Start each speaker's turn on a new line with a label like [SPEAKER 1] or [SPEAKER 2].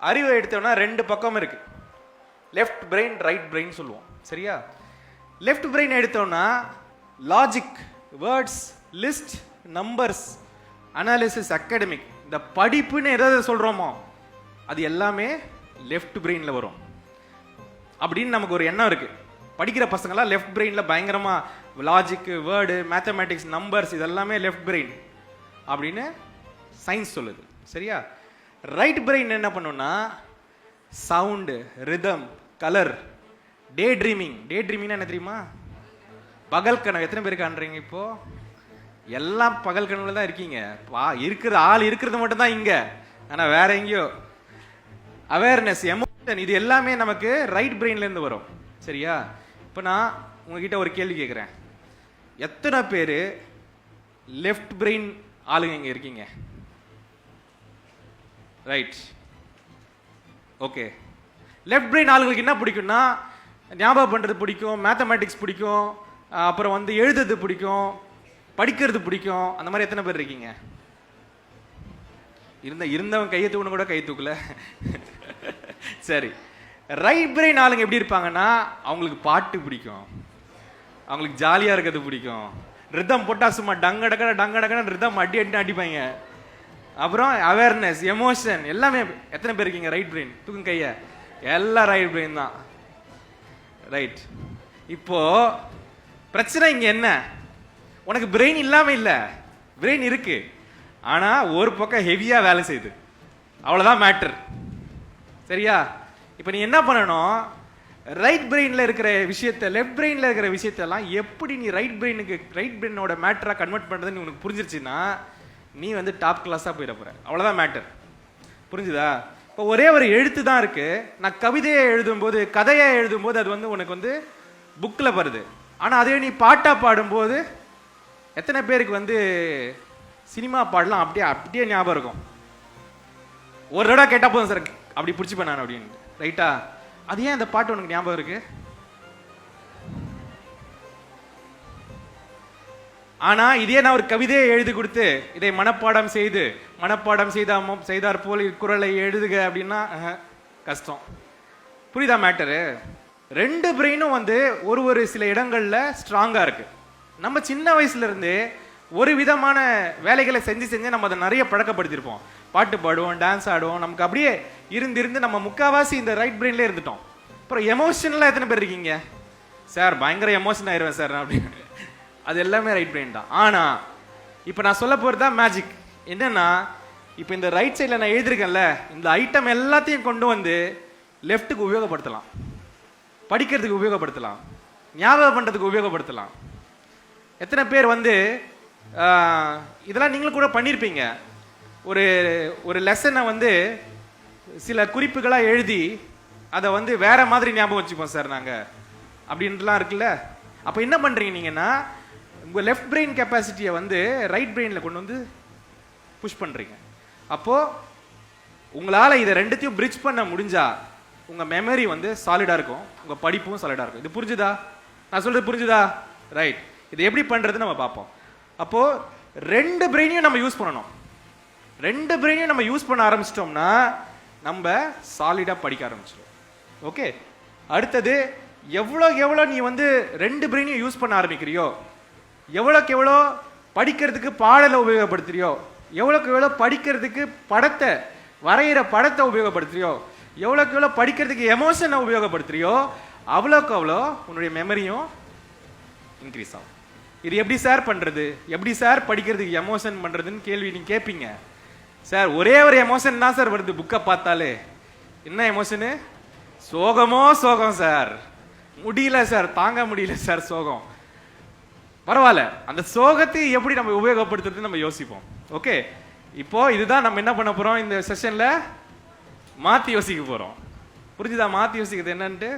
[SPEAKER 1] அறிவை எடுத்தோம்னா ரெண்டு பக்கம் இருக்கு, லெஃப்ட் பிரெயின் ரைட் பிரெயின் சொல்லுவோம். சரியா? லெஃப்ட் பிரெயின் எடுத்தோம்னா logic, words, list, numbers, analysis, academic, இந்த படிப்புன்னு எதாவது சொல்றோமோ அது எல்லாமே லெஃப்ட் பிரெயின்ல வரும் அப்படின்னு நமக்கு ஒரு எண்ணம் இருக்கு. படிக்கிற பசங்களாம் லெஃப்ட் பிரெயின்ல பயங்கரமா லாஜிக், வேர்டு, மேத்தமேட்டிக்ஸ், நம்பர்ஸ் இதெல்லாமே லெஃப்ட் பிரெயின் அப்படின்னு சயின்ஸ் சொல்லுது. சரியா? ரைட் பிரெயின் என்ன பண்ணுன்னா sound, rhythm, colour, day dreaming. Day ட்ரீமிங்னா என்ன தெரியுமா? பகல் கனவு. எத்தனை பேர் காண்றீங்க இப்போ? எல்லாம் பகல் கனவுல தான் இருக்கீங்க. இருக்கிற ஆள் இருக்கிறது மட்டும் தான் இங்க, ஆனா வேற எங்கேயோ. அவேர்னஸ், எமோஷன், இது எல்லாமே நமக்கு ரைட் பிரெயின்ல இருந்து வரும். சரியா? இப்போ நான் உங்ககிட்ட ஒரு கேள்வி கேட்குறேன். எத்தனை பேர் லெஃப்ட் பிரெயின் ஆளுங்க இங்க இருக்கீங்க? Right, okay. லெஃப்ட் பிரெயின் ஆளுங்களுக்கு என்ன பிடிக்கும்னா ஞாபகம் பண்றது பிடிக்கும், மேத்தமேட்டிக்ஸ் பிடிக்கும், அப்புறம் வந்து எழுதுறது பிடிக்கும், படிக்கிறது பிடிக்கும். அந்த மாதிரி எத்தனை பேர் இருக்கீங்க? இருந்தவன் கையை தூக்கணும் கூட கை தூக்கல. சரி, ரைட் பிரெயின் ஆளுங்க எப்படி இருப்பாங்கன்னா அவங்களுக்கு பாட்டு பிடிக்கும், அவங்களுக்கு ஜாலியா இருக்கிறது பிடிக்கும், ரிதம் போட்டா சும்மா டங்க டக்கட டங்க டக்கட ரிதம் அடி அடி அடிப்பாங்க. அப்புறம் அவேர்னஸ், எமோஷன் எல்லாமே. எத்தனை பேர் இருக்கீங்க ரைட் பிரெயின்? தூக்கும் கைய. எல்லாம் ரைட் பிரெயின் தான். ரைட். இப்போ பிரச்சனை இங்க என்ன? உனக்கு பிரெயின் இல்லாம இல்ல, பிரெயின் இருக்கு, ஆனா ஒரு பக்கம் ஹெவியா வேலை செய்யுது, அவ்வளவுதான் மேட்டர். சரியா? இப்ப நீ என்ன பண்ணணும், ரைட் பிரெயின்ல இருக்கிற விஷயத்தை லெஃப்ட் பிரெயின்ல இருக்கிற விஷயத்தெல்லாம் எப்படி நீ ரைட் பிரெயினோட மேட்டரா கன்வெர்ட் பண்றதுன்னு உனக்கு புரிஞ்சிருச்சுன்னா நீ வந்து டாப் கிளாஸா போயிட போற. அவ்வளவுதான் மேட்டர். புரிஞ்சுதா? இப்போ ஒரே ஒரு எழுத்து தான் இருக்கு. நான் கவிதையை எழுதும்போது, கதையை எழுதும்போது அது வந்து உனக்கு வந்து புக்கில் வருது. ஆனால் அதே நீ பாட்டா பாடும்போது எத்தனை பேருக்கு வந்து சினிமா பாடலாம் அப்படியே அப்படியே ஞாபகம் இருக்கும்? ஒரு தடவை கேட்டா போதும் சார் அப்படி பிடிச்சிப்பேன் நான் அப்படின்னு. ரைட்டா? அது ஏன் அந்த பாட்டு உனக்கு ஞாபகம் இருக்கு? ஆனா இதே நான் ஒரு கவிதையை எழுதி கொடுத்து இதை மனப்பாடம் செய்தார் போல் குரலை எழுதுக அப்படின்னா கஷ்டம். புரியுதா மேட்டரு? ரெண்டு பிரெயினும் வந்து ஒரு சில இடங்கள்ல ஸ்ட்ராங்கா இருக்கு. நம்ம சின்ன வயசுல இருந்தே ஒரு விதமான வேலைகளை செஞ்சு நம்ம அதை நிறைய பழக்கப்படுத்திருப்போம். பாட்டு பாடுவோம், டான்ஸ் ஆடுவோம், நமக்கு அப்படியே இருந்து நம்ம முக்காவாசி இந்த ரைட் பிரெயின்ல இருந்துட்டோம். அப்புறம் எமோஷனலா எத்தனை பேர் இருக்கீங்க? சார் பயங்கர எமோஷன் ஆயிடுவேன் சார் அப்படின்னு. அது எல்லாமே ரைட் பிரெயின் தான். ஆனா இப்ப நான் சொல்ல போறது தான் மேஜிக். என்னன்னா இப்ப இந்த ரைட் சைட்ல நான் எழுதிருக்கேன்ல, இந்த ஐட்டம் எல்லாத்தையும் கொண்டு வந்து லெஃப்ட்டுக்கு உபயோகப்படுத்தலாம், படிக்கிறதுக்கு உபயோகப்படுத்தலாம், ஞாபகம் பண்றதுக்கு உபயோகப்படுத்தலாம். எத்தனை பேர் வந்து இதெல்லாம் நீங்களும் கூட பண்ணியிருப்பீங்க. ஒரு லெசனை வந்து சில குறிப்புகளாக எழுதி அதை வந்து வேற மாதிரி ஞாபகம் வச்சுப்போம் சார் நாங்கள் அப்படின்ட்டுலாம் இருக்குல்ல. அப்போ என்ன பண்ணுறீங்க நீங்கன்னா உங்கள் லெஃப்ட் பிரெயின் கெப்பாசிட்டியை வந்து ரைட் பிரெயினில் கொண்டு வந்து புஷ் பண்ணுறீங்க. அப்போது உங்களால் இதை ரெண்டுத்தையும் பிரிட்ஜ் பண்ண முடிஞ்சா உங்கள் மெமரி வந்து சாலிடாக இருக்கும், உங்கள் படிப்பும் சாலிடாக இருக்கும். இது புரிஞ்சுதா? நான் சொல்கிறது புரிஞ்சுதா? ரைட். இது எப்படி பண்ணுறதுன்னு நம்ம பார்ப்போம். அப்போது ரெண்டு பிரெயினையும் நம்ம யூஸ் பண்ணணும். ரெண்டு பிரெயினையும் நம்ம யூஸ் பண்ண ஆரம்பிச்சிட்டோம்னா நம்ம சாலிடாக படிக்க ஆரம்பிச்சிடும். ஓகே. அடுத்தது எவ்வளோ நீ வந்து ரெண்டு பிரெயினையும் யூஸ் பண்ண ஆரம்பிக்கிறியோ, எவ்வளோக்கு எவ்வளோ படிக்கிறதுக்கு பாடலை உபயோகப்படுத்துறியோ, எவ்வளோக்கு எவ்வளோ படிக்கிறதுக்கு படத்தை வரைகிற படத்தை உபயோகப்படுத்துறியோ, எவ்வளோக்கு எவ்வளோ படிக்கிறதுக்கு எமோஷனை உபயோகப்படுத்துறியோ அவ்வளோக்கு அவ்வளோ உன்னுடைய மெமரியும் இன்க்ரீஸ் ஆகும். இது எப்படி சார் பண்ணுறது, எப்படி சார் படிக்கிறதுக்கு எமோஷன் பண்ணுறதுன்னு கேள்வி நீங்கள் கேட்பீங்க. சார் ஒரே ஒரு எமோஷன் தான் சார் வருது புக்கை பார்த்தாலே. என்ன எமோஷனு? சோகம் சார். முடியல சார், தாங்க முடியல சார் சோகம். பரவாயில்ல, அந்த சோகத்தை எப்படி நம்ம உபயோகப்படுத்துறது நம்ம யோசிப்போம். ஓகே. இப்போ இதுதான் நம்ம என்ன பண்ண போறோம் இந்த செஷன்ல, மாத்தி யோசிக்க போறோம். புரிஞ்சுதா? மாத்தி யோசிக்கிறது என்னன்ட்டு